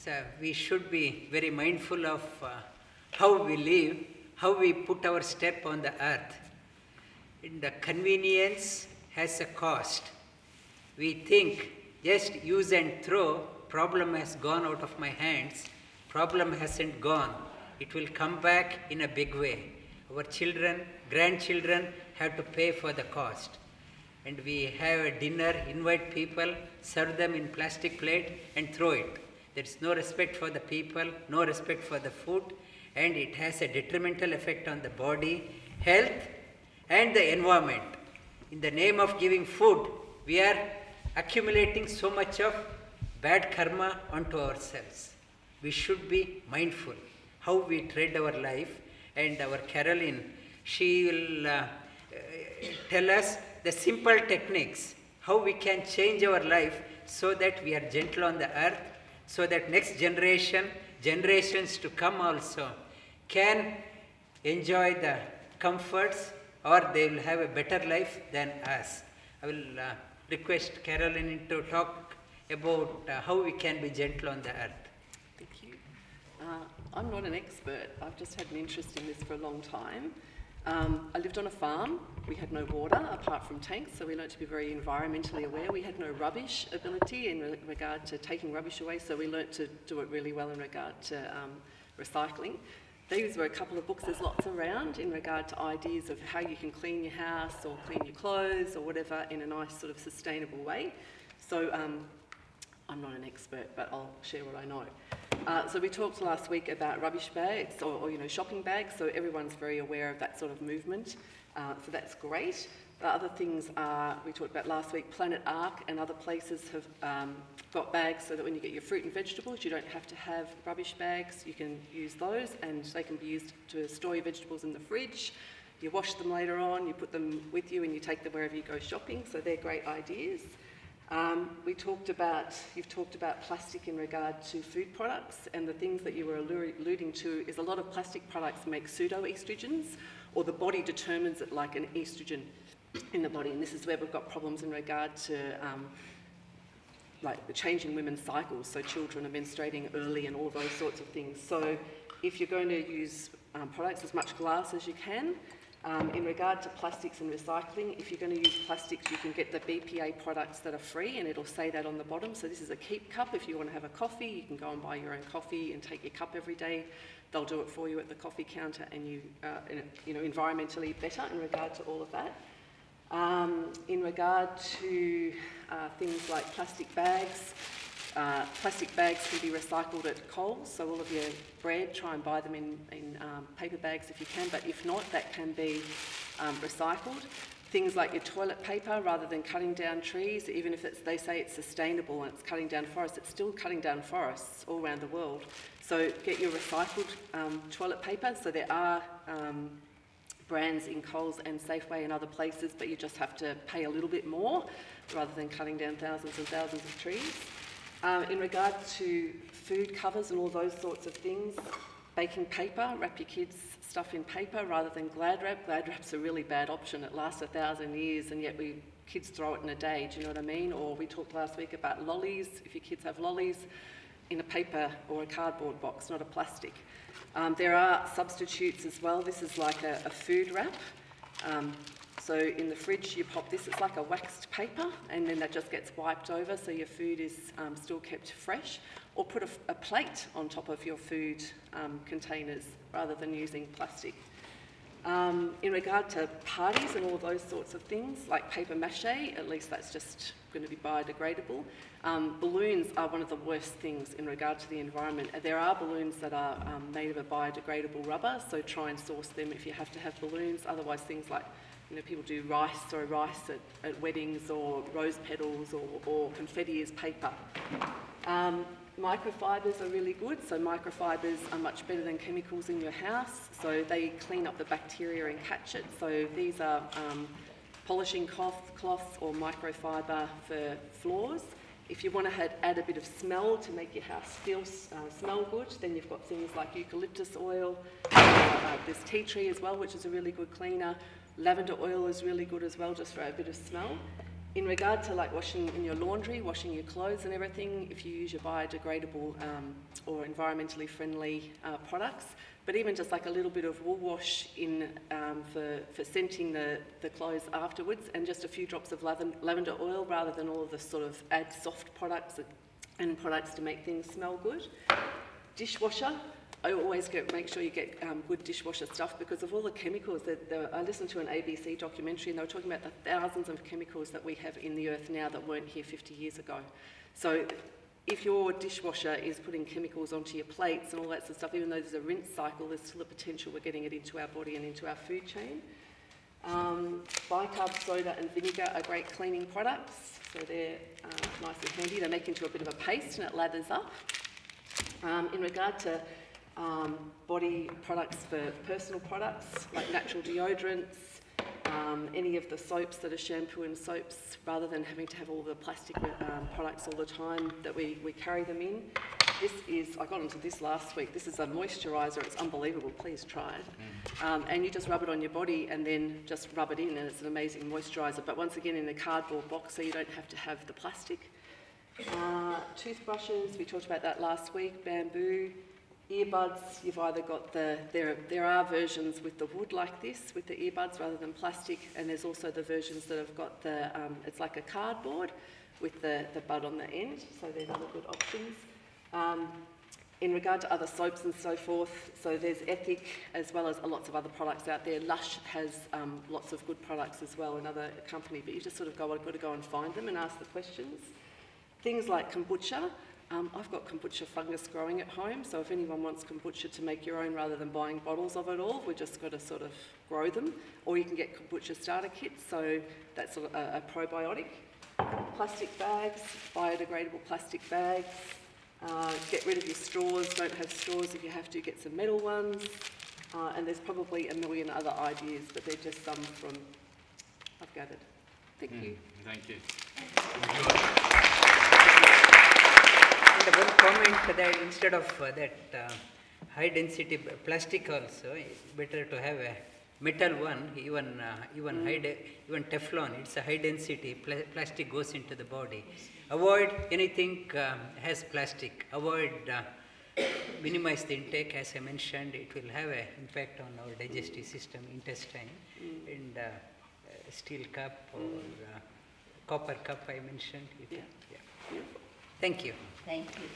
So we should be very mindful of how we live, how we put our step on the earth. And the convenience has a cost. We think just use and throw, problem has gone out of my hands. Problem hasn't gone. It will come back in a big way. Our children, grandchildren have to pay for the cost. And we have a dinner, invite people, serve them in plastic plate and throw it. There is no respect for the people, no respect for the food, and it has a detrimental effect on the body, health, and the environment. In the name of giving food, we are accumulating so much of bad karma onto ourselves. We should be mindful how we tread our life, and our Caroline, she will tell us the simple techniques, how we can change our life so that we are gentle on the earth, so that next generation, generations to come also, can enjoy the comforts, or they will have a better life than us. I will request Caroline to talk about how we can be gentle on the earth. Thank you. I'm not an expert. I've just had an interest in this for a long time. I lived on a farm. We had no water apart from tanks, so we learnt to be very environmentally aware. We had no rubbish ability in regard to taking rubbish away, so we learnt to do it really well in regard to recycling. These were a couple of books, there's lots around in regard to ideas of how you can clean your house or clean your clothes or whatever in a nice sort of sustainable way. So I'm not an expert, but I'll share what I know. So we talked last week about rubbish bags or shopping bags, so everyone's very aware of that sort of movement. So that's great. The other things are, we talked about last week, Planet Ark and other places have got bags so that when you get your fruit and vegetables, you don't have to have rubbish bags. You can use those and they can be used to store your vegetables in the fridge. You wash them later on, you put them with you and you take them wherever you go shopping, so they're great ideas. You've talked about plastic in regard to food products, and the things that you were alluding to is a lot of plastic products make pseudo-estrogens, or the body determines it like an estrogen in the body, and this is where we've got problems in regard to like the change in women's cycles, so children are menstruating early and all those sorts of things. So if you're going to use products, as much glass as you can. In regard to plastics and recycling, if you're going to use plastics, you can get the BPA products that are free, and it'll say that on the bottom. So this is a keep cup. If you want to have a coffee, you can go and buy your own coffee and take your cup every day. They'll do it for you at the coffee counter, and you environmentally better in regard to all of that. In regard to things like plastic bags can be recycled at Coles, so all of your bread, try and buy them in paper bags if you can, but if not, that can be recycled. Things like your toilet paper, rather than cutting down trees, even if they say it's sustainable and it's cutting down forests, it's still cutting down forests all around the world. So get your recycled toilet paper. So there are brands in Coles and Safeway and other places, but you just have to pay a little bit more rather than cutting down thousands and thousands of trees. In regard to food covers and all those sorts of things, baking paper, wrap your kids' stuff in paper rather than Glad wrap. Glad wrap's a really bad option. It lasts 1,000 years and yet kids throw it in a day, do you know what I mean? Or we talked last week about lollies. If your kids have lollies, in a paper or a cardboard box, not a plastic. There are substitutes as well. This is like a food wrap. So in the fridge you pop this, it's like a waxed paper, and then that just gets wiped over so your food is still kept fresh. Or put a plate on top of your food containers rather than using plastic. In regard to parties and all those sorts of things, like paper mache, at least that's just going to be biodegradable. Balloons are one of the worst things in regard to the environment. There are balloons that are made of a biodegradable rubber, so try and source them if you have to have balloons. Otherwise, things like people do rice at weddings, or rose petals, or confetti as paper. Microfibers are really good, so microfibers are much better than chemicals in your house, so they clean up the bacteria and catch it. So these are polishing cloths or microfiber for floors. If you want to add a bit of smell to make your house smell good, then you've got things like eucalyptus oil, there's tea tree as well, which is a really good cleaner. Lavender oil is really good as well, just for a bit of smell. In regard to like washing in your laundry, washing your clothes and everything, if you use your biodegradable or environmentally friendly products, but even just like a little bit of wool wash in for scenting the clothes afterwards, and just a few drops of lavender oil rather than all of the sort of add soft products and products to make things smell good. Dishwasher. I always make sure you get good dishwasher stuff because of all the chemicals. I listened to an ABC documentary and they were talking about the thousands of chemicals that we have in the earth now that weren't here 50 years ago. So if your dishwasher is putting chemicals onto your plates and all that sort of stuff, even though there's a rinse cycle, there's still a potential we're getting it into our body and into our food chain. Bicarb soda and vinegar are great cleaning products, so they're nice and handy. They make into a bit of a paste and it lathers up. In regard to body products for personal products, like natural deodorants, any of the soaps that are shampoo and soaps, rather than having to have all the plastic products all the time that we carry them in. This is, I got into this last week, this is a moisturiser, it's unbelievable, please try it. And you just rub it on your body and then just rub it in and it's an amazing moisturiser, but once again in a cardboard box so you don't have to have the plastic. Toothbrushes, we talked about that last week, bamboo. Earbuds, you've either got there are versions with the wood like this, with the earbuds rather than plastic, and there's also the versions that have got it's like a cardboard with the bud on the end, so there's other good options. In regard to other soaps and so forth, so there's Ethic as well as lots of other products out there. Lush has lots of good products as well, another company, but you just sort of got to go and find them and ask the questions. Things like kombucha. I've got kombucha fungus growing at home, so if anyone wants kombucha to make your own rather than buying bottles of it all, we've just got to sort of grow them. Or you can get kombucha starter kits, so that's a probiotic. Plastic bags, biodegradable plastic bags. Get rid of your straws, don't have straws if you have to, get some metal ones. And there's probably a million other ideas, but they're just some from I've gathered. Thank you. Thank you. And one comment that instead of that high density plastic also, better to have a metal one, even Teflon, it's a high density, plastic goes into the body. Avoid anything has plastic, minimize the intake, as I mentioned, it will have an impact on our digestive system, intestine, and steel cup or copper cup I mentioned. Yeah. Thank you. Thank you.